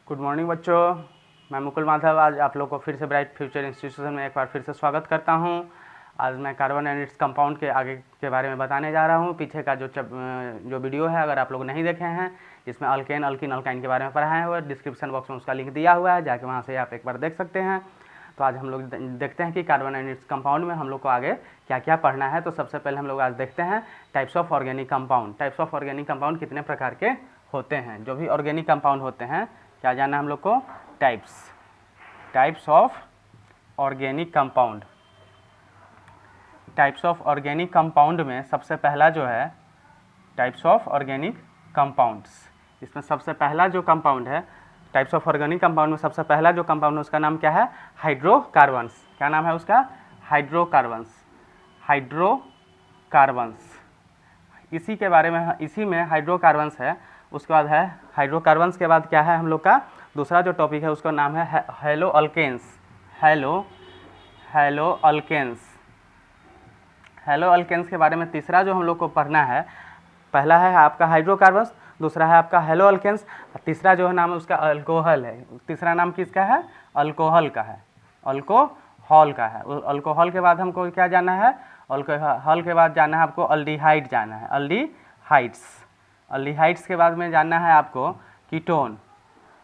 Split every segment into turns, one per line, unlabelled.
Good morning बच्चों, मैं मुकुल माधव आज आप लोग को फिर से ब्राइट फ्यूचर इंस्टीट्यूशन में एक बार फिर से स्वागत करता हूं। आज मैं कार्बन एंड इट्स कंपाउंड के आगे के बारे में बताने जा रहा हूं। पीछे का जो वीडियो है, अगर आप लोग नहीं देखे हैं, इसमें अल्केन, अल्किन, अल्काइन के बारे में पढ़ाया हुआ है। डिस्क्रिप्शन बॉक्स में उसका लिंक दिया हुआ है, जाके वहाँ से आप एक बार देख सकते हैं। तो आज हम लोग देखते हैं कि कार्बन एंड इट्स कंपाउंड में हम लोग को आगे क्या क्या पढ़ना है। तो सबसे पहले हम लोग आज देखते हैं types of organic compound. Types of organic compound कितने प्रकार के होते हैं। जो भी ऑर्गेनिक कंपाउंड होते हैं, क्या जानना है हम लोग को? Types of organic compound. Types of organic compound में सबसे पहला जो है टाइप्स ऑफ ऑर्गेनिक कंपाउंड्स। इसमें सबसे पहला जो कंपाउंड है टाइप्स ऑफ ऑर्गेनिक कंपाउंड में सबसे पहला जो कंपाउंड है उसका नाम क्या है? हाइड्रोकार्बन्स। क्या नाम है उसका? हाइड्रोकार्बन्स। हाइड्रोकार्बन्स इसी के बारे में, इसी में हाइड्रोकार्बन्स है। उसके बाद है हाइड्रोकार्बन्स के बाद क्या है हम लोग का दूसरा जो टॉपिक है उसका नाम है हेलो अल्केन्स। हेलो अल्केन्स के बारे में तीसरा जो हम लोग को पढ़ना है, पहला है आपका हाइड्रोकार्बन्स, दूसरा है आपका हेलो अल्केन्स, तीसरा जो है नाम उसका अल्कोहल है। तीसरा नाम किसका है? अल्कोहल का है। अल्कोहल का है। अल्कोहल के बाद हमको क्या जाना है? अल्कोहल के बाद जाना है आपको अल्डिहाइड जाना है। अल्डिहाइड्स के बाद में जानना है आपको कीटोन।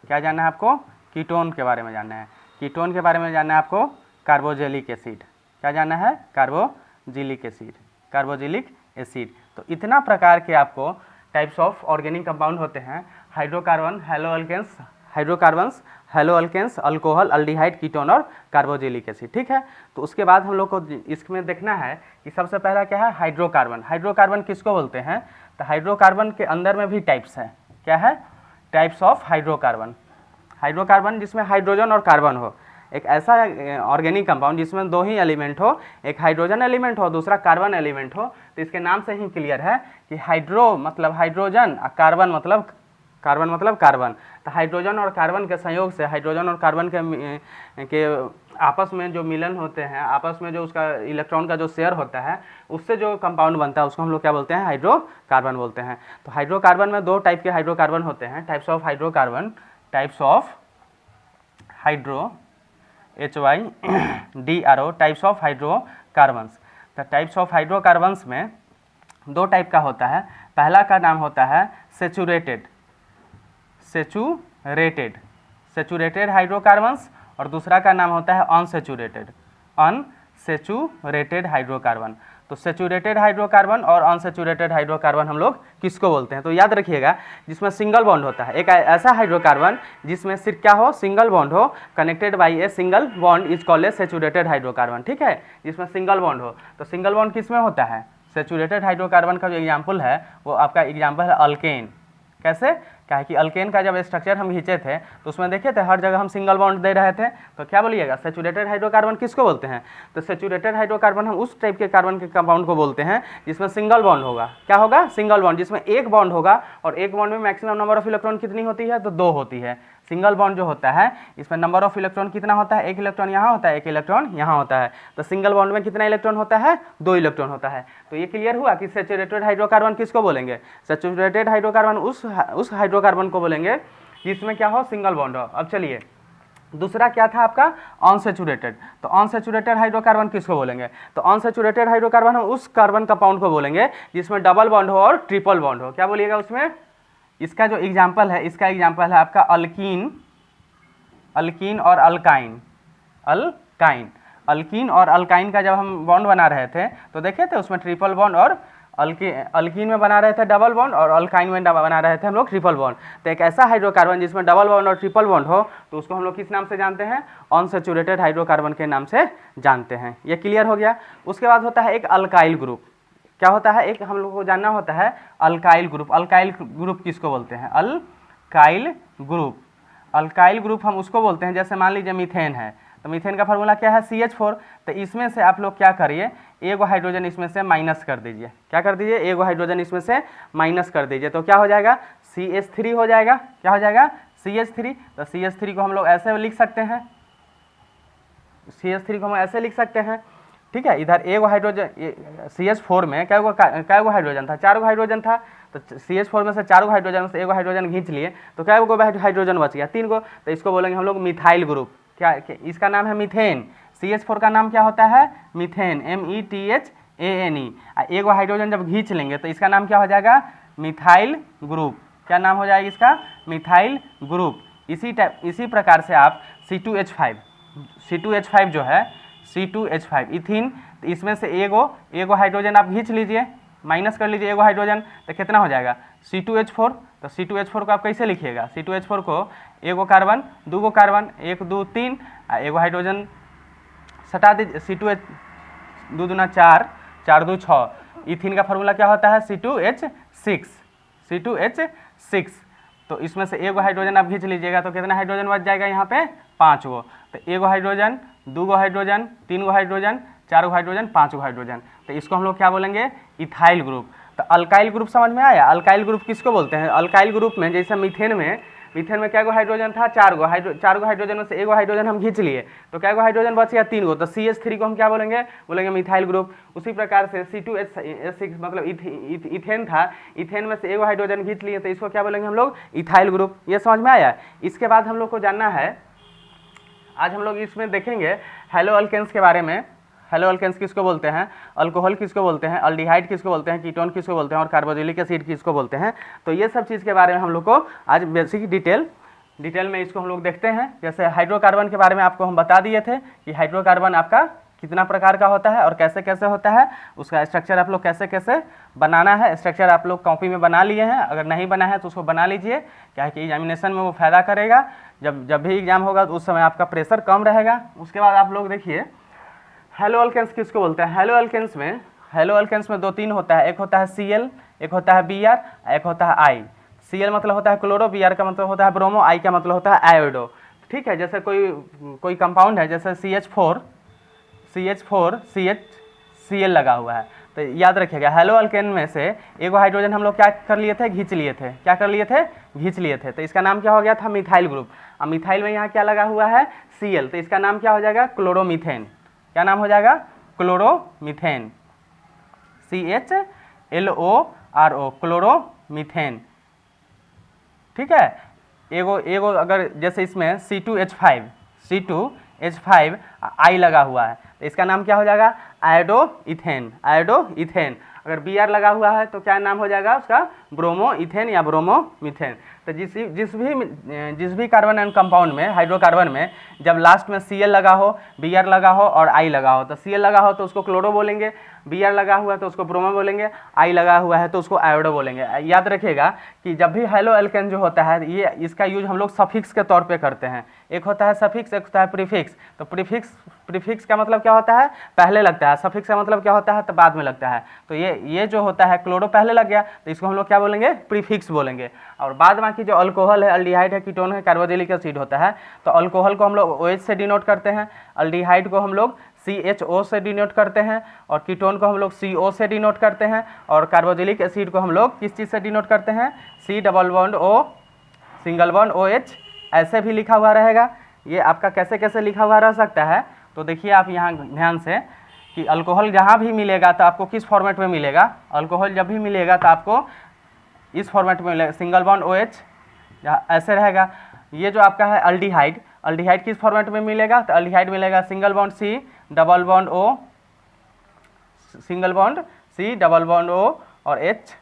क्या जानना है आपको? कीटोन के बारे में जानना है। कीटोन के बारे में जानना है आपको कार्बोजेलिक एसिड। क्या जानना है? कार्बोजिलिक एसिड। तो इतना प्रकार के आपको टाइप्स ऑफ ऑर्गेनिक कंपाउंड होते हैं। Hydrocarbons, haloalkanes, alcohol, aldehyde, ketone और कार्बोजिलिक एसिड। ठीक है। तो उसके बाद हम लोग को इसमें देखना है कि सबसे पहला क्या है? हाइड्रोकार्बन। हाइड्रोकार्बन किसको बोलते हैं? तो हाइड्रोकार्बन के अंदर में भी टाइप्स है। क्या है? Types of hydrocarbon. हाइड्रोकार्बन जिसमें हाइड्रोजन और कार्बन हो। एक ऐसा ऑर्गेनिक कंपाउंड जिसमें दो ही एलिमेंट हो, एक हाइड्रोजन एलिमेंट हो, दूसरा कार्बन एलिमेंट हो। तो इसके नाम से ही क्लियर है कि हाइड्रो मतलब हाइड्रोजन और कार्बन मतलब कार्बन। तो हाइड्रोजन और कार्बन के संयोग से, हाइड्रोजन और कार्बन के आपस में जो मिलन होते हैं, आपस में जो उसका इलेक्ट्रॉन का जो शेयर होता है, उससे जो कंपाउंड बनता है उसको हम लोग क्या बोलते हैं? हाइड्रोकार्बन बोलते हैं। तो हाइड्रोकार्बन में दो टाइप के हाइड्रोकार्बन होते हैं। Types of hydrocarbon, types of hydro HYDRO, types of hydrocarbons. तो टाइप्स ऑफ हाइड्रोकार्बन्स में दो टाइप का होता है। पहला का नाम होता है सेचुरेटेड हाइड्रोकार्बन्स और दूसरा का नाम होता है अनसेचुरेटेड हाइड्रोकार्बन। तो सेचुरेटेड हाइड्रोकार्बन और अनसेचुरेटेड हाइड्रोकार्बन हम लोग किसको बोलते हैं? तो याद रखिएगा, जिसमें सिंगल बॉन्ड होता है, एक ऐसा हाइड्रोकार्बन जिसमें सिर्फ क्या हो? सिंगल बॉन्ड हो, connected by a single bond is called a saturated hydrocarbon. ठीक है। जिसमें सिंगल बॉन्ड हो, तो सिंगल बॉन्ड किसमें होता है? सेचुरेटेड हाइड्रोकार्बन का जो एग्जाम्पल है वो आपका एग्जाम्पल है अल्केन। कैसे? क्या है कि अल्केन का जब स्ट्रक्चर हम खींचे थे तो उसमें देखे थे हर जगह हम सिंगल बॉन्ड दे रहे थे। तो क्या बोलिएगा? सेचुरेटेड हाइड्रोकार्बन किसको बोलते हैं? तो सेचुरेटेड हाइड्रोकार्बन हम उस टाइप के कार्बन के कंपाउंड को बोलते हैं जिसमें सिंगल बॉन्ड होगा। क्या होगा? सिंगल बॉन्ड, जिसमें एक बॉन्ड होगा और एक बॉन्ड में मैक्सिमम नंबर ऑफ इलेक्ट्रॉन कितनी होती है? तो 2 होती है। सिंगल बॉन्ड जो होता है इसमें नंबर ऑफ इलेक्ट्रॉन कितना होता है? 1 इलेक्ट्रॉन यहाँ होता है, 1 इलेक्ट्रॉन यहाँ होता है। तो सिंगल बॉन्ड में कितना इलेक्ट्रॉन होता है? 2 इलेक्ट्रॉन होता है। तो ये क्लियर हुआ कि सेचुरेटेड हाइड्रोकार्बन किसको बोलेंगे? सेचुरेटेड हाइड्रोकार्बन उस हाइड्रोकार्बन को बोलेंगे जिसमें क्या हो? सिंगल बॉन्ड हो। अब चलिए, दूसरा क्या था आपका? अनसेचुरेटेड। तो अनसेचुरेटेड हाइड्रोकार्बन किसको बोलेंगे? तो अनसेचुरेटेड हाइड्रोकार्बन हम उस कार्बन कंपाउंड को बोलेंगे जिसमें डबल बॉन्ड हो और ट्रिपल बॉन्ड हो। क्या बोलिएगा उसमें? इसका जो एग्जाम्पल है, इसका एग्जाम्पल है आपका अल्कीन और अल्काइन। अल्कीन और अल्काइन का जब हम बॉन्ड बना रहे थे तो देखे थे उसमें ट्रिपल बॉन्ड, और अल्कीन में बना रहे थे डबल बॉन्ड और अल्काइन में बना रहे थे हम लोग ट्रिपल बॉन्ड। तो एक ऐसा हाइड्रोकार्बन जिसमें डबल बॉन्ड और ट्रिपल बॉन्ड हो तो उसको हम लोग किस नाम से जानते हैं? अनसेचुरेटेड हाइड्रोकार्बन के नाम से जानते हैं। ये क्लियर हो गया। उसके बाद होता है एक अल्काइल ग्रुप। क्या होता है? एक हम लोग को जानना होता है अल्काइल ग्रुप। अल्काइल ग्रुप किसको बोलते हैं? अल्काइल ग्रुप हम उसको बोलते हैं, जैसे मान लीजिए मीथेन है, तो मीथेन का फार्मूला क्या है? CH4। तो इसमें से आप लोग क्या करिए? एगो हाइड्रोजन इसमें से माइनस कर दीजिए। क्या कर दीजिए? एगो हाइड्रोजन इसमें से माइनस कर दीजिए। तो क्या हो जाएगा? CH3 हो जाएगा। क्या हो जाएगा? CH3। तो CH3 को हम लोग ऐसे लिख सकते हैं, CH3 को हम ऐसे लिख सकते हैं ठीक है। इधर एगो हाइड्रोजन CH4 में क्या गो हाइड्रोजन था, 4 गो हाइड्रोजन था, तो CH4 में से 4 गो हाइड्रोजन में से एगो हाइड्रोजन खींच लिए तो क्या गो हाइड्रोजन बच गया, 3 गो, तो इसको बोलेंगे हम लोग मिथाइल ग्रुप। क्या इसका नाम है मीथेन। CH4 का नाम क्या होता है, मीथेन, METHANE। एगो हाइड्रोजन जब खींच लेंगे तो इसका नाम क्या हो जाएगा, मिथाइल ग्रुप। क्या नाम हो जाएगा इसका, मिथाइल ग्रुप। इसी प्रकार से आप C2H5 जो है, C2H5 इथिन, तो इसमें से एगो हाइड्रोजन आप खींच लीजिए, माइनस कर लीजिए एगो हाइड्रोजन, तो कितना हो जाएगा C2H4। तो C2H4 को आप कैसे लिखिएगा, C2H4 को एगो कार्बन, 2 गो कार्बन, 1 2 3, एगो हाइड्रोजन सटा दीजिए, C2H 2 दूना 4, 4 2 6। इथिन का फार्मूला क्या होता है, C2H6। तो इसमें से एगो हाइड्रोजन आप खींच लीजिएगा तो कितना हाइड्रोजन बच जाएगा यहाँ पे, 5 गो। तो एगो हाइड्रोजन, 2 गो हाइड्रोजन, 3 गो हाइड्रोजन, 4 गो हाइड्रोजन, 5 गो हाइड्रोजन, तो इसको हम लोग क्या बोलेंगे, इथाइल ग्रुप। तो अल्काइल ग्रुप समझ में आया। अल्काइल ग्रुप किसको बोलते हैं, अल्काइल ग्रुप में जैसे मीथेन में क्या गो हाइड्रोजन था, 4 गो हाइड्रोजन में से एगो हाइड्रोजन हम खींच लिए तो क्या गो हाइड्रोजन बच गया, 3 गो, तो CH3 को हम क्या बोलेंगे मिथाइल ग्रुप। उसी प्रकार से C2H6 मतलब इथेन था, इथेन में से एगो हाइड्रोजन खींच लिए तो इसको क्या बोलेंगे हम लोग, इथाइल ग्रुप। ये समझ में आया। इसके बाद हम लोग को जानना है, आज हम लोग इसमें देखेंगे हेलो अल्केन्स के बारे में। हेलो अल्केन्स किसको बोलते हैं, अल्कोहल किसको बोलते हैं, अल्डिहाइड किसको बोलते हैं, कीटोन किसको बोलते हैं, और कार्बोक्सिलिक एसिड किसको बोलते हैं। तो ये सब चीज़ के बारे में हम लोग को आज बेसिक डिटेल में इसको हम लोग देखते हैं। जैसे हाइड्रोकार्बन के बारे में आपको हम बता दिए थे कि हाइड्रोकार्बन आपका कितना प्रकार का होता है और कैसे कैसे होता है, उसका स्ट्रक्चर आप लोग कैसे कैसे बनाना है। स्ट्रक्चर आप लोग कॉपी में बना लिए हैं, अगर नहीं बना है तो उसको बना लीजिए, क्या है कि एग्जामिनेशन में वो फ़ायदा करेगा। जब भी एग्जाम होगा तो उस समय आपका प्रेशर कम रहेगा। उसके बाद आप लोग देखिए हेलो अल्केन्स किसको बोलते हैं। हेलो अल्केन्स में 2-3 होता है, एक होता है Cl, एक होता है Br, एक होता है I। Cl मतलब होता है क्लोरो, Br का मतलब होता है ब्रोमो, I का मतलब होता है आयोडो। ठीक है, जैसे कोई कंपाउंड है जैसे CH4 CHCl लगा हुआ है, तो याद रखिएगा हेलो अल्केन में से एगो हाइड्रोजन हम लोग क्या कर लिए थे, घींच लिए थे, तो इसका नाम क्या हो गया था, मिथाइल ग्रुप। अब मिथाइल में यहाँ क्या लगा हुआ है, Cl, तो इसका नाम क्या हो जाएगा, क्लोरोमीथेन। क्या नाम हो जाएगा, क्लोरोमीथेन, CHLORO, क्लोरोमीथेन। ठीक है, एगो अगर जैसे इसमें C2H5 I लगा हुआ है तो इसका नाम क्या हो जाएगा, आयोडोइथेन। अगर Br लगा हुआ है तो क्या नाम हो जाएगा उसका, ब्रोमोइथेन या ब्रोमोमीथेन। तो जिस भी कार्बन एंड कंपाउंड में, हाइड्रोकार्बन में जब लास्ट में Cl लगा हो, Br लगा हो और I लगा हो, तो Cl लगा हो तो उसको क्लोरो बोलेंगे, Br लगा हुआ है तो उसको ब्रोमो बोलेंगे, I लगा हुआ है तो उसको आयोडो बोलेंगे। याद रखिएगा कि जब भी हेलो एल्केन जो होता है ये इसका यूज हम लोग सफिक्स के तौर पे करते हैं। एक होता है सफिक्स, एक होता है प्रीफिक्स। तो प्रीफिक्स का मतलब क्या होता है, पहले लगता है, सफिक्स का मतलब क्या होता है, तो बाद में लगता है। तो ये जो होता है क्लोरो पहले लग गया तो इसको हम लोग क्या बोलेंगे, प्रीफिक्स बोलेंगे। और बाद बाकी जो अल्कोहल है, अल्डिहाइड है, कीटोन है, कार्बोक्सिलिक एसिड होता है, तो अल्कोहल को हम लोग OH से डिनोट करते हैं, अल्डिहाइड को हम लोग CHO से डिनोट करते हैं, और कीटोन को हम लोग CO से डिनोट करते हैं, और कार्बोक्सिलिक एसिड को हम लोग किस चीज़ से डिनोट करते हैं, C double bond O single bond OH, ऐसे भी लिखा हुआ रहेगा। ये आपका कैसे कैसे लिखा हुआ रह सकता है, तो देखिए आप यहाँ ध्यान से कि अल्कोहल जहाँ भी मिलेगा तो आपको किस फॉर्मेट में मिलेगा, अल्कोहल जब भी मिलेगा तो आपको इस फॉर्मेट में मिलेगा, सिंगल बॉन्ड OH ऐसे रहेगा। ये जो आपका है अल्डिहाइड किस फॉर्मेट में मिलेगा, तो अल्डिहाइड मिलेगा single bond C double bond O, single bond C double bond O और H।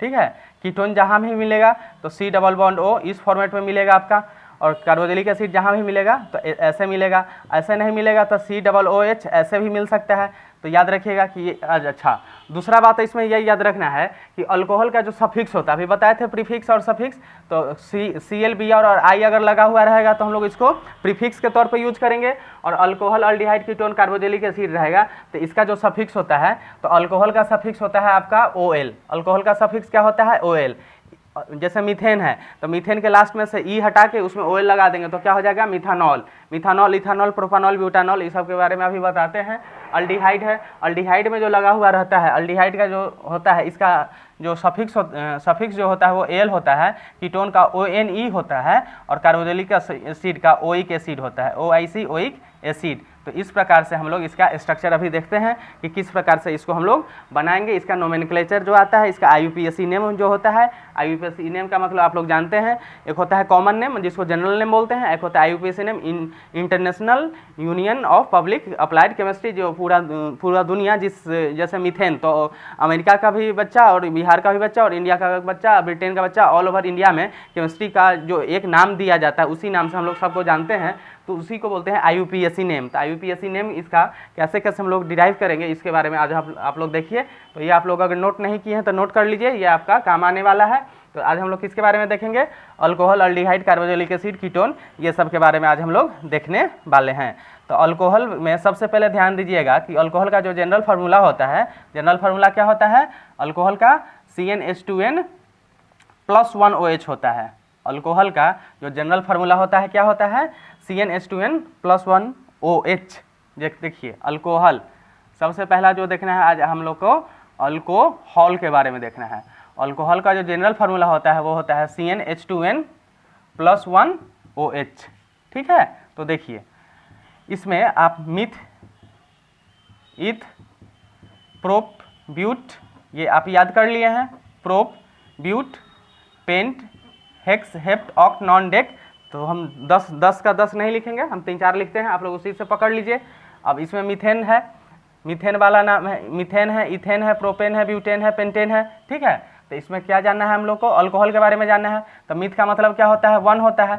ठीक है, कीटोन जहाँ भी मिलेगा तो C डबल बॉन्ड O इस फॉर्मेट में मिलेगा आपका, और कार्बोक्सिलिक एसिड जहाँ भी मिलेगा तो ऐसे मिलेगा, ऐसे नहीं मिलेगा तो C डबल OH ऐसे भी मिल सकता है। तो याद रखिएगा कि ये अच्छा। दूसरा बात इसमें यही याद रखना है कि अल्कोहल का जो सफिक्स होता है, अभी बताए थे प्रीफिक्स और सफिक्स, तो Cl Br और I अगर लगा हुआ रहेगा तो हम लोग इसको प्रीफिक्स के तौर पे यूज करेंगे, और alcohol aldehyde ketone carboxylic acid रहेगा तो इसका जो सफिक्स होता है, तो अल्कोहल का सफिक्स होता है आपका OL। अल्कोहल का सफिक्स क्या होता है, OL। जैसे मीथेन है तो मीथेन के लास्ट में से ई हटा के उसमें OL लगा देंगे तो क्या हो जाएगा, मिथानॉल। इथानॉल, प्रोपानॉल, ब्यूटानॉल, इस सब के बारे में अभी बताते हैं। अल्डिहाइड है, अल्डिहाइड में जो लगा हुआ रहता है, अल्डिहाइड का जो होता है, इसका जो सफिक्स जो होता है वो एल होता है, कीटोन का ONE होता है, और कार्बोक्सिलिक एसिड का ओइक एसिड होता है, OIC ओइक एसिड। तो इस प्रकार से हम लोग इसका स्ट्रक्चर अभी देखते हैं कि किस प्रकार से इसको हम लोग बनाएंगे। इसका नोमेनक्लेचर जो आता है, इसका IUPAC नेम जो होता है, IUPAC नेम का मतलब आप लोग जानते हैं, एक होता है कॉमन नेम जिसको जनरल नेम बोलते हैं, एक होता है IUPAC name international union of public applied chemistry, जो पूरा दुनिया जैसे मीथेन तो अमेरिका का भी बच्चा और बिहार का भी बच्चा और इंडिया का बच्चा, ब्रिटेन का बच्चा, ऑल ओवर इंडिया में केमिस्ट्री का जो एक नाम दिया जाता है उसी नाम से हम लोग सबको जानते हैं, तो उसी को बोलते हैं IUPAC नेम। तो IUPAC नेम इसका कैसे कैसे हम लोग डिराइव करेंगे इसके बारे में आज आप लोग देखिए। तो ये आप लोग अगर नोट नहीं किए हैं तो नोट कर लीजिए, ये आपका काम आने वाला है। तो आज हम लोग किसके बारे में देखेंगे, alcohol, aldehyde, carboxylic acid, ketone, ये सब के बारे में आज हम लोग देखने वाले हैं। तो अल्कोहल में सबसे पहले ध्यान दीजिएगा कि अल्कोहल का जो जनरल फार्मूला होता है, जनरल फार्मूला क्या होता है, अल्कोहल का CnH2n+1OH होता है। अल्कोहल का जो जनरल फार्मूला होता है क्या होता है, CnH2n+1OH। देखिए अल्कोहल, सबसे पहला जो देखना है आज हम लोग को अल्कोहल के बारे में देखना है। अल्कोहल का जो जनरल फार्मूला होता है वो होता है CnH2n+1OH, ठीक है। तो देखिए इसमें आप मिथ, इथ, प्रोप, ब्यूट, ये आप याद कर लिए हैं, prop, but, pent, hex, hept, oct, non, dec. तो हम 10 का 10 नहीं लिखेंगे, हम 3-4 लिखते हैं, आप लोग उसी से पकड़ लीजिए। अब इसमें मीथेन है, मीथेन वाला नाम है, मीथेन है, इथेन है, प्रोपेन है, ब्यूटेन है, पेंटेन है, ठीक है। तो इसमें क्या जानना है हम लोग को, अल्कोहल के बारे में जानना है। तो मीथ का मतलब क्या होता है, 1 होता है।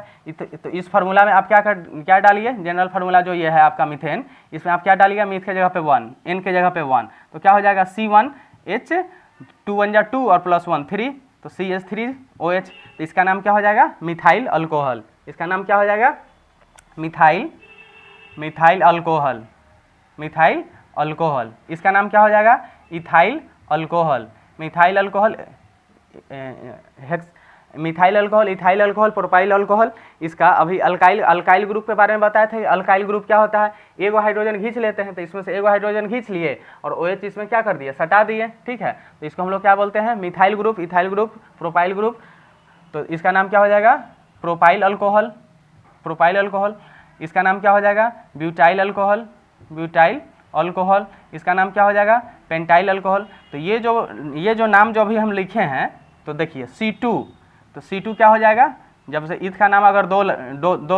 तो इस फार्मूला में आप क्या डालिए, जनरल फार्मूला जो ये है आपका मीथेन, इसमें आप क्या डालिएगा, मीथ के जगह पे 1, एन के जगह पे 1, तो क्या हो जाएगा C1H, 2 1 जा 2 और +1 3, तो CH3OH। तो इसका नाम क्या हो जाएगा, मिथाइल अल्कोहल। इसका नाम क्या हो जाएगा, मिथाइल अल्कोहल, मिथाइल अल्कोहल। इसका नाम क्या हो जाएगा, ethyl alcohol, methyl alcohol, methyl alcohol, ethyl alcohol, propyl alcohol. इसका अभी अल्काइल ग्रुप के बारे में बताए थे। अल्काइल ग्रुप क्या होता है, एगो हाइड्रोजन खींच लेते हैं, तो इसमें से एगो हाइड्रोजन खींच लिए और OH इसमें क्या कर दिए, सटा दिए, ठीक है। तो इसको हम लोग क्या बोलते हैं, methyl group, ethyl group, propyl group. तो इसका नाम क्या हो जाएगा, प्रोपाइल अल्कोहल, प्रोपाइल अल्कोहल। इसका नाम क्या हो जाएगा, ब्यूटाइल अल्कोहल, ब्यूटाइल अल्कोहल। इसका नाम क्या हो जाएगा, पेंटाइल अल्कोहल। तो ये जो नाम जो अभी हम लिखे हैं, तो देखिए C2, तो C2 क्या हो जाएगा, जब से ईथ का नाम अगर दो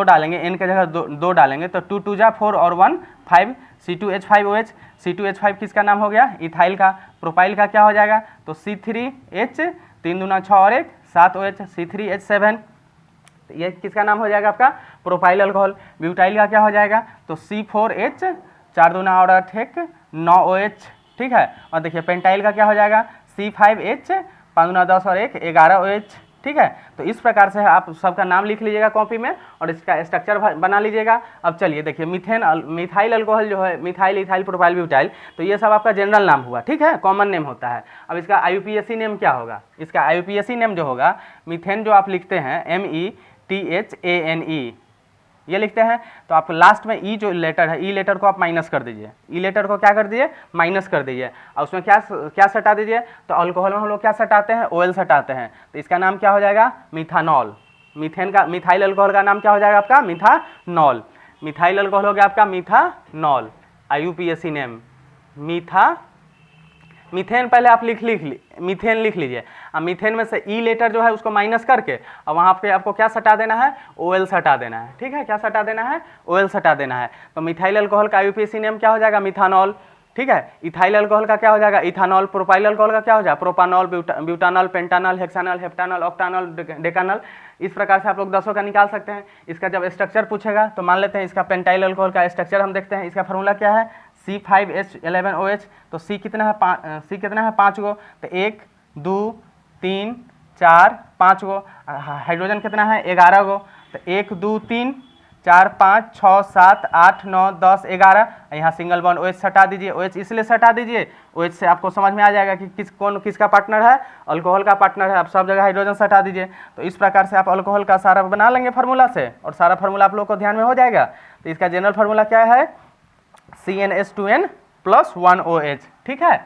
डालेंगे, एन के जगह दो डालेंगे, तो 2 2 जा 4 और 1 5, C2H5OH। C2H5 किसका नाम हो गया, इथाइल का। प्रोपाइल का क्या हो जाएगा, तो C3H, 3 दूना 6 और 1 7OH, C3H7। ये किसका नाम हो जाएगा आपका, प्रोपाइल अल्कोहल। ब्यूटाइल का क्या हो जाएगा, तो C4H, 4 दूना और 8 1 9OH, ठीक है। और देखिए पेंटाइल का क्या हो जाएगा, C5H, 5 दूना 10 और 1 11OH, ठीक है। तो इस प्रकार से आप सबका नाम लिख लीजिएगा कॉपी में और इसका स्ट्रक्चर बना लीजिएगा। अब चलिए देखिए मिथाइल अल्कोहल जो है, मिथाइल, इथाइल, प्रोपाइल, ब्यूटाइल, तो ये सब आपका जनरल नाम हुआ, ठीक है, कॉमन नेम होता है। अब इसका IUPAC नेम क्या होगा, इसका IUPAC नेम जो होगा, मीथेन जो आप लिखते हैं METHANE, ये लिखते हैं, तो आप लास्ट में ई जो लेटर है, ई लेटर को आप माइनस कर दीजिए, ई लेटर को क्या कर दीजिए, माइनस कर दीजिए। और उसमें क्या सटा दीजिए, तो अल्कोहल में हम लोग क्या सटाते हैं, OL सटाते हैं। तो इसका नाम क्या हो जाएगा, मिथानॉल। मिथाइल अल्कोहल का नाम क्या हो जाएगा आपका, मिथानॉल। मिथाइल अल्कोहल हो गया आपका मिथानॉल, IUPAC नेम मीथेन। पहले आप मीथेन लिख लीजिए। अब मीथेन में से ई लेटर जो है उसको माइनस करके अब वहाँ पे आपको क्या सटा देना है, OL सटा देना है, ठीक है। क्या सटा देना है, OL सटा देना है। तो मिथाइल अल्कोहल का IUPAC नेम क्या हो जाएगा, मिथानॉल, ठीक है। इथाइल अल्कोहल का क्या हो जाएगा, इथानॉल। प्रोपाइल अल्कोहल का क्या हो जाएगा, प्रोपानॉल, ब्यूटानॉल, पेंटानॉल, हेक्सानॉल, हेप्टानॉल, ऑक्टानॉल, डेकानॉल। इस प्रकार से आप लोग 10 का निकाल सकते हैं। इसका जब स्ट्रक्चर पूछेगा तो मान लेते हैं इसका पेंटाइल अल्कोहल का स्ट्रक्चर हम देखते हैं। इसका फार्मूला क्या है, C5H11OH। तो C कितना है, 5 गो, तो 1 2 3 4 5 गो। हाइड्रोजन कितना है, 11 गो, तो 1 2 3 4 5 6 7 8 9 10 11। यहाँ सिंगल बॉन्ड OH सटा दीजिए। OH इसलिए सटा दीजिए, OH से आपको समझ में आ जाएगा कि किसका पार्टनर है, अल्कोहल का पार्टनर है। आप सब जगह हाइड्रोजन सटा दीजिए। तो इस प्रकार से आप अल्कोहल का सारा बना लेंगे फार्मूला से, और सारा फार्मूला आप लोग को ध्यान में हो जाएगा। तो इसका जनरल फार्मूला क्या है, CnH2n+1OH, ठीक है।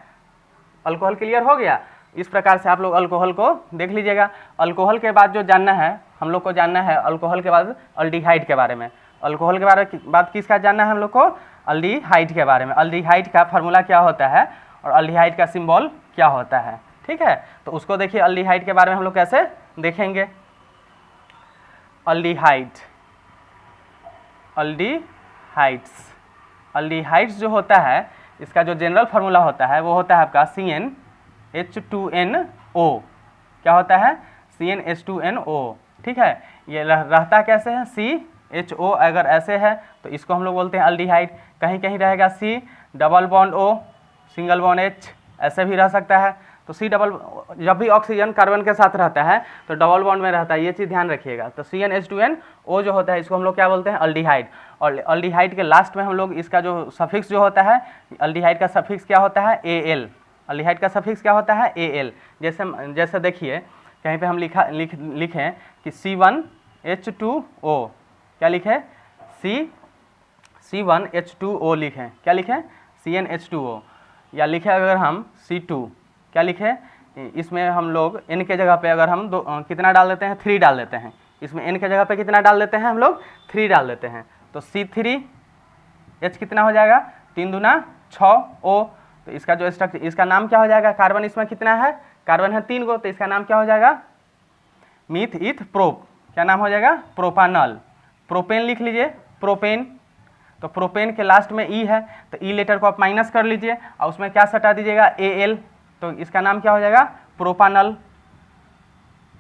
अल्कोहल क्लियर हो गया। इस प्रकार से आप लोग अल्कोहल को देख लीजिएगा। अल्कोहल के बाद जो जानना है हम लोग को, जानना है अल्कोहल के बाद अल्डिहाइड के बारे में। अल्कोहल के बारे में बात किसका जानना है हम लोग को, अल्डिहाइड के बारे में। अल्डिहाइड का फार्मूला क्या होता है और अल्डिहाइड का सिंबल क्या होता है, ठीक है। तो उसको देखिए, अल्डिहाइड के बारे में हम लोग कैसे देखेंगे। अल्डिहाइड्स जो होता है, इसका जो जनरल फार्मूला होता है वो होता है आपका CnH2NO। क्या होता है, CnH2NO, ठीक है। ये रहता कैसे है, CHO अगर ऐसे है तो इसको हम लोग बोलते हैं अल्डिहाइड। कहीं कहीं रहेगा C double bond O single bond H, ऐसे भी रह सकता है। तो C डबल, जब भी ऑक्सीजन कार्बन के साथ रहता है तो डबल बॉन्ड में रहता है, ये चीज़ ध्यान रखिएगा। तो CnH2NO जो होता है इसको हम लोग क्या बोलते हैं, अल्डिहाइड। और अल्डिहाइड के लास्ट में हम लोग इसका जो सफिक्स जो होता है, अल्डिहाइड का सफिक्स क्या होता है, AL। अल्डिहाइड का सफिक्स क्या होता है, AL। जैसे देखिए कहीं पे हम लिखें कि C1H2O, क्या लिखें, C1H2O लिखें, क्या लिखें, CnH2O। या लिखें अगर हम C2, क्या लिखें, इसमें हम लोग N के जगह पे अगर हम कितना डाल देते हैं, 3 डाल देते हैं। इसमें N के जगह पे कितना डाल देते हैं हम लोग, 3 डाल देते हैं। तो C3H कितना हो जाएगा, 3 दूना 6O। तो इसका जो स्ट्रक्चर, इसका नाम क्या हो जाएगा, कार्बन इसमें कितना है, कार्बन है 3 गो, तो इसका नाम क्या हो जाएगा, मीथ ईथ प्रोप। क्या नाम हो जाएगा, प्रोपानल। प्रोपेन लिख लीजिए, प्रोपेन। तो प्रोपेन के लास्ट में E है तो E लेटर को आप माइनस कर लीजिए और उसमें क्या सटा दीजिएगा, AL। तो इसका नाम क्या हो जाएगा, प्रोपानल।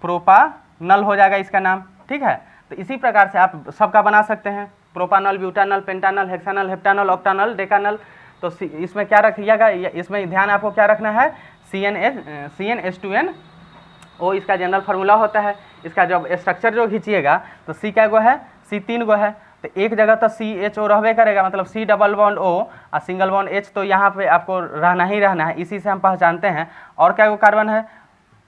प्रोपानल हो जाएगा इसका नाम, ठीक है। तो इसी प्रकार से आप सबका बना सकते हैं, प्रोपानल, ब्यूटानल, पेंटानल, हेक्सानल, हेप्टानल, ऑक्टानल, डेकानल। तो इसमें क्या रखिएगा, इसमें ध्यान आपको क्या रखना है, CnH2NO इसका जनरल फार्मूला होता है। इसका जब स्ट्रक्चर जो खींचिएगा तो C क्या गो है, C 3 गो है। तो एक जगह तो CHO रहबे करेगा, मतलब C डबल बॉन्ड O और सिंगल बॉन्ड H, तो यहाँ पे आपको रहना ही रहना है, इसी से हम पहचानते हैं। और क्या गो कार्बन है,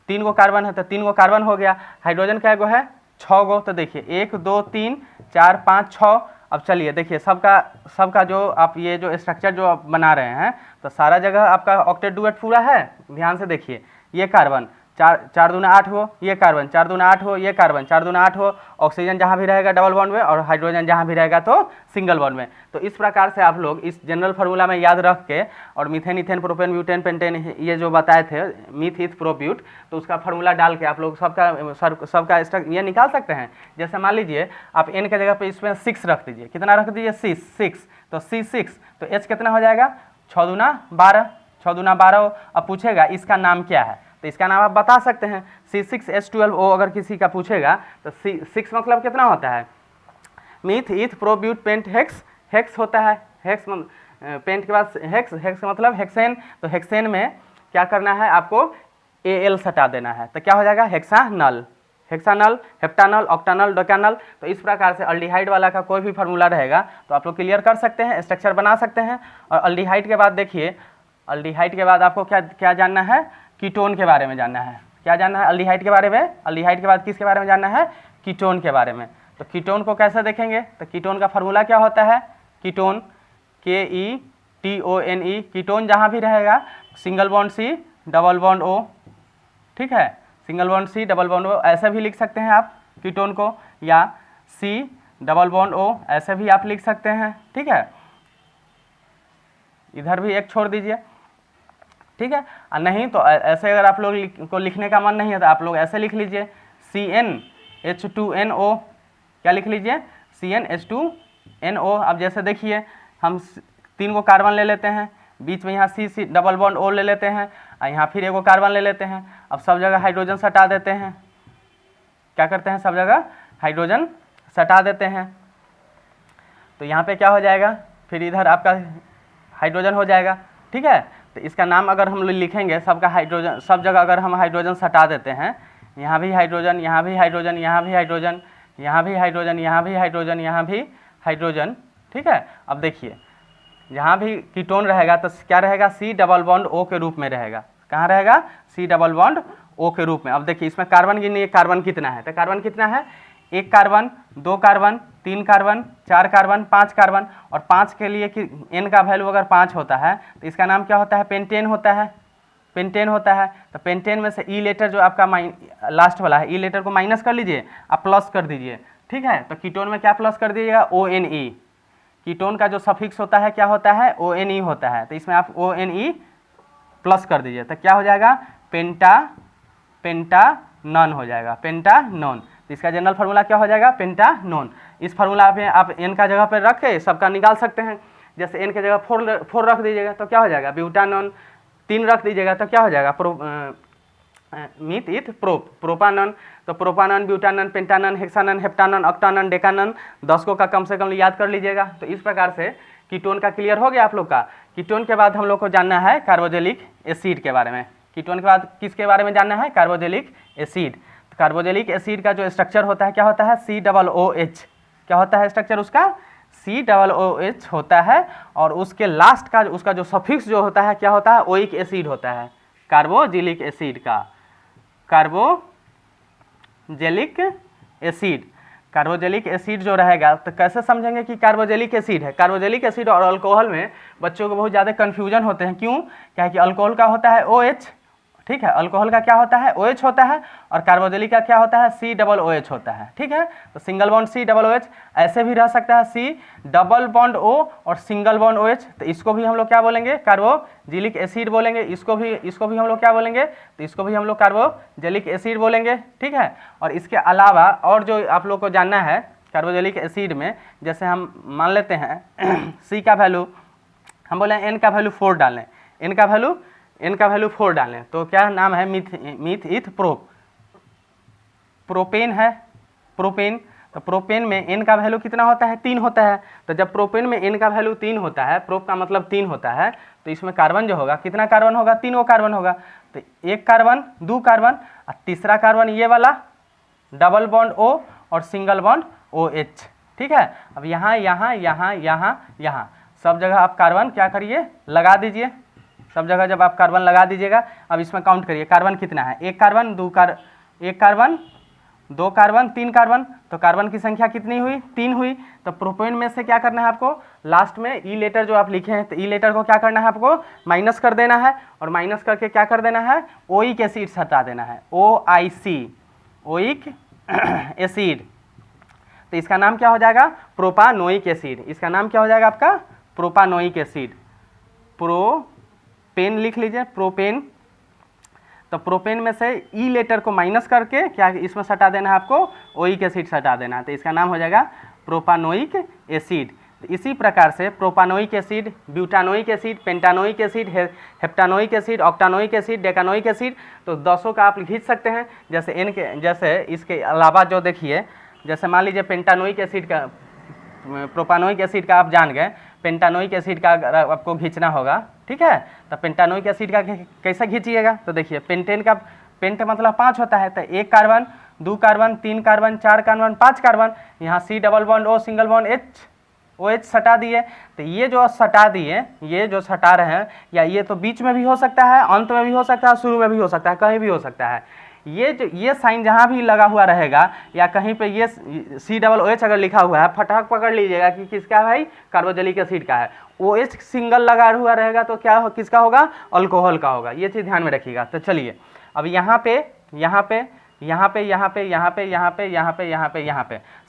3 गो कार्बन है, तो 3 गो कार्बन हो गया। हाइड्रोजन क्या गो है, 6 गो। तो देखिए 1 2 3 4 5 6। अब चलिए देखिए सबका जो आप ये जो स्ट्रक्चर जो आप बना रहे हैं तो सारा जगह आपका ऑक्टेट डुएट पूरा है। ध्यान से देखिए, ये कार्बन 4 दूना 8 हो, ये कार्बन 4 दूना 8 हो, ये कार्बन 4 दूना 8 हो। ऑक्सीजन जहाँ भी रहेगा डबल बॉन्ड में और हाइड्रोजन जहाँ भी रहेगा तो सिंगल बॉन्ड में। तो इस प्रकार से आप लोग इस जनरल फार्मूला में याद रख के, और methane, ethane, propane, butane, pentane ये जो बताए थे, मीथ ईथ प्रोब्यूट, तो उसका फार्मूला डाल के आप लोग सबका ये निकाल सकते हैं। जैसे मान लीजिए आप N के जगह पे इसमें 6 रख दीजिए, कितना रख दीजिए, 6। तो C6, तो H कितना हो जाएगा, 6 दूना 12, 6 दूना 12। अब पूछेगा इसका नाम क्या है, तो इसका नाम आप बता सकते हैं, C6H12O। अगर किसी का पूछेगा तो C6 मतलब कितना होता है, मीथ ईथ प्रोब्यूट पेंट हेक्स। हेक्स होता है, हेक्स पेंट के बाद हेक्स मतलब हेक्सेन। तो हेक्सेन में क्या करना है, आपको AL सटा देना है, तो क्या हो जाएगा, हेक्सानल। हेक्सानल, हेप्टानल, ऑक्टानल, डेकानल। तो इस प्रकार से अल्डिहाइड वाला का कोई भी फार्मूला रहेगा तो आप लोग क्लियर कर सकते हैं, स्ट्रक्चर बना सकते हैं। और अल्डिहाइड के बाद देखिए, अल्डिहाइड के बाद आपको क्या जानना है, कीटोन के बारे में जानना है। क्या जानना है अल्डिहाइड के बारे में, अल्डिहाइड के बाद किसके बारे में जानना है, कीटोन के बारे में। तो कीटोन को कैसे देखेंगे, तो कीटोन का फार्मूला क्या होता है, कीटोन KETONE। कीटोन जहाँ भी रहेगा single bond C double bond O, ठीक है, single bond C double bond O, ऐसे भी लिख सकते हैं आप कीटोन को, या C डबल बॉन्ड O ऐसे भी आप लिख सकते हैं, ठीक है। इधर भी एक छोड़ दीजिए, ठीक है। और नहीं तो ऐसे अगर आप लोग को लिखने का मन नहीं है तो आप लोग ऐसे लिख लीजिए, CnH2NO। क्या लिख लीजिए, CnH2NO। अब जैसे देखिए हम 3 गो कार्बन ले लेते हैं, बीच में यहाँ C डबल बॉन्ड O ले लेते हैं और यहाँ फिर 1 गो कार्बन ले लेते हैं। अब सब जगह हाइड्रोजन सटा देते हैं, क्या करते हैं, सब जगह हाइड्रोजन सटा देते हैं। तो यहाँ पे क्या हो जाएगा, फिर इधर आपका हाइड्रोजन हो जाएगा, ठीक है। तो इसका नाम अगर हम लिखेंगे, सबका हाइड्रोजन, सब जगह अगर हम हाइड्रोजन सटा देते हैं, यहाँ भी हाइड्रोजन, यहाँ भी हाइड्रोजन, यहाँ भी हाइड्रोजन, यहाँ भी हाइड्रोजन, यहाँ भी हाइड्रोजन, यहाँ भी हाइड्रोजन, ठीक है। अब देखिए जहाँ भी कीटोन रहेगा तो क्या रहेगा, C डबल बॉन्ड O के रूप में रहेगा। कहाँ रहेगा, C डबल बॉन्ड O के रूप में। अब देखिए इसमें कार्बन गिनिए, कार्बन कितना है, तो कार्बन कितना है, 1 carbon, 2 carbon, 3 carbon, 4 carbon, 5 carbon. और 5 के लिए कि N का वैल्यू अगर 5 होता है तो इसका नाम क्या होता है, पेंटेन होता है, पेंटेन होता है। तो पेंटेन में से E लेटर जो आपका लास्ट वाला है, E लेटर को माइनस कर लीजिए, आप प्लस कर दीजिए, ठीक है। तो कीटोन में क्या प्लस कर दीजिएगा, ONE। कीटोन का जो सफिक्स होता है क्या होता है, ONE होता है, तो इसमें आप ONE प्लस कर दीजिए, तो क्या हो जाएगा, पेंटानॉन हो जाएगा, पेंटानॉन। तो इसका जनरल फार्मूला क्या हो जाएगा, पेंटानॉन। इस फार्मूला पे आप n का जगह पर रख के सबका निकाल सकते हैं। जैसे n के जगह 4 रख दीजिएगा तो क्या हो जाएगा, ब्यूटानॉन। 3 रख दीजिएगा तो क्या हो जाएगा, मीथ इथ प्रोपानॉन। तो प्रोपानॉन, ब्यूटानॉन, पेंटानॉन, हेक्सानॉन, हेप्टानॉन, ऑक्टानॉन, डेकानॉन, 10 को का कम से कम याद कर लीजिएगा। तो इस प्रकार से कीटोन का क्लियर हो गया आप लोग का। कीटोन के बाद हम लोग को जानना है कार्बोजेलिक एसिड के बारे में। कीटोन के बाद किसके बारे में जानना है, कार्बोजेलिक एसिड। तो कार्बोजेलिक एसिड का जो स्ट्रक्चर होता है क्या होता है, COOH। क्या होता है स्ट्रक्चर उसका, COOH होता है। और उसके लास्ट का उसका जो सफिक्स जो होता है क्या होता है, ओइक एसिड होता है। कार्बोजेलिक एसिड का, कार्बोजेलिक एसिड, कार्बोजेलिक एसिड जो रहेगा तो कैसे समझेंगे कि कार्बोजेलिक एसिड है। कार्बोजेलिक एसिड और अल्कोहल में बच्चों को बहुत ज़्यादा कन्फ्यूजन होते हैं। क्यों, क्या है कि अल्कोहल का होता है OH, ठीक है, अल्कोहल का क्या होता है, OH होता है, और कार्बोजेलिक का क्या होता है, COOH होता है, ठीक है। तो सिंगल बॉन्ड COOH, ऐसे भी रह सकता है C डबल बॉन्ड O और सिंगल बॉन्ड OH। तो इसको भी हम लोग क्या बोलेंगे, कार्बोजेलिक एसिड बोलेंगे। इसको भी हम लोग क्या बोलेंगे, तो इसको भी हम लोग कार्बोजेलिक एसिड बोलेंगे, ठीक है। और इसके अलावा और जो आप लोग को जानना है कार्बोजेलिक एसिड में, जैसे हम मान लेते हैं C का वैल्यू हम बोले N का वैल्यू 4 डालें, N का वैल्यू 4 डालें, तो क्या नाम है, मीथ इथ प्रोपेन है, प्रोपेन। तो प्रोपेन में N का वैल्यू कितना होता है, 3 होता है। तो जब प्रोपेन में N का वैल्यू 3 होता है, प्रोप का मतलब 3 होता है, तो इसमें कार्बन जो होगा कितना कार्बन होगा, 3 कार्बन होगा। तो 1 कार्बन, 2 कार्बन, और तीसरा कार्बन ये वाला डबल बॉन्ड O और सिंगल बॉन्ड OH, ठीक है। अब यहाँ सब जगह आप कार्बन क्या करिए, लगा दीजिए। सब जगह जब आप कार्बन लगा दीजिएगा, अब इसमें काउंट करिए कार्बन कितना है, 1 कार्बन, 2 कार्बन, 2 कार्बन, 3 कार्बन। तो कार्बन की संख्या कितनी हुई, 3 हुई। तो प्रोपेन में से क्या करना है आपको, लास्ट में ई लेटर जो आप लिखे हैं, तो ई लेटर को क्या करना है आपको, माइनस कर देना है। और माइनस करके क्या कर देना है, ओइक एसिड हटा देना है, OIC, ओइक एसिड। तो इसका नाम क्या हो जाएगा, प्रोपानोइक एसिड। इसका नाम क्या हो जाएगा आपका, प्रोपानोइक एसिड। प्रोपेन लिख लीजिए, प्रोपेन। तो प्रोपेन में से ई लेटर को माइनस करके क्या इसमें सटा देना है आपको, ओइक एसिड सटा देना है। तो इसका नाम हो जाएगा प्रोपानोइक एसिड। तो इसी प्रकार से propanoic acid, butanoic acid, pentanoic acid, heptanoic acid, octanoic acid, decanoic acid, तो 10 का आप खींच सकते हैं। जैसे इसके अलावा जो देखिए, जैसे मान लीजिए पेंटानोइक एसिड का, प्रोपानोइक एसिड का आप जान गए, पेंटानोइक एसिड का अगर आपको खींचना होगा, ठीक है। तो पेंटानोइक एसिड का कैसे खींचिएगा, तो देखिए पेंटेन का, पेंट मतलब 5 होता है, तो 1 carbon, 2 carbon, 3 carbon, 4 carbon, 5 carbon, यहाँ C double bond O single bond OH सटा दिए। तो ये जो सटा दिए, ये जो सटा रहे हैं, या ये तो बीच में भी हो सकता है, अंत में भी हो सकता है, शुरू में भी हो सकता है, कहीं भी हो सकता है। ये साइन जहाँ भी लगा हुआ रहेगा, या कहीं पे ये COOH अगर लिखा हुआ है, फटाक पकड़ लीजिएगा कि किसका है भाई, कार्बोजेलिक एसिड का है। OH सिंगल लगा हुआ रहेगा तो क्या किसका होगा, अल्कोहल का होगा। ये चीज़ ध्यान में रखिएगा। तो चलिए अब यहाँ पे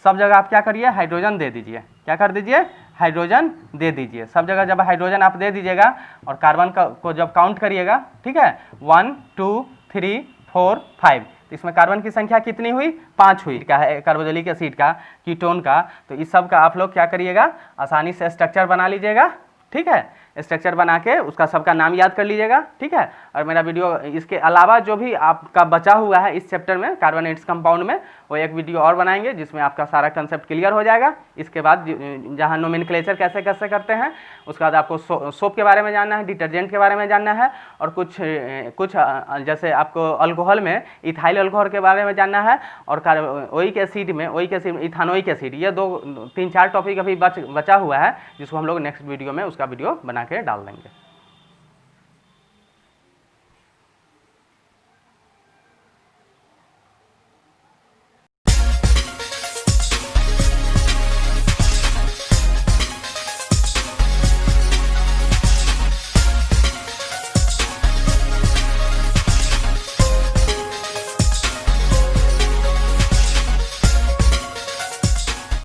सब जगह आप क्या करिए, हाइड्रोजन दे दीजिए। क्या कर दीजिए, हाइड्रोजन दे दीजिए। सब जगह जब हाइड्रोजन आप दे दीजिएगा और कार्बन को जब काउंट करिएगा, ठीक है, 1 2 3 4 5, तो इसमें कार्बन की संख्या कितनी हुई, 5 हुई का है कार्बोजेलिक एसिड का, कीटोन का। तो इस सब का आप लोग क्या करिएगा, आसानी से स्ट्रक्चर बना लीजिएगा, ठीक है। स्ट्रक्चर बना के उसका सबका नाम याद कर लीजिएगा, ठीक है। और मेरा वीडियो इसके अलावा जो भी आपका बचा हुआ है इस चैप्टर में कार्बोनेट्स कंपाउंड में, वो एक वीडियो और बनाएंगे जिसमें आपका सारा कंसेप्ट क्लियर हो जाएगा। इसके बाद जहाँ नोमेनक्लेचर कैसे कैसे करते हैं, उसके बाद आपको सोप के बारे में जानना है, डिटर्जेंट के बारे में जानना है, और कुछ जैसे आपको अल्कोहल में इथाइल अल्कोहल के बारे में जानना है, और ओइक एसिड में इथानोइक एसिड। ये 2 3 4 टॉपिक अभी बचा हुआ है, जिसको हम लोग नेक्स्ट वीडियो में उसका वीडियो बना के डाल देंगे।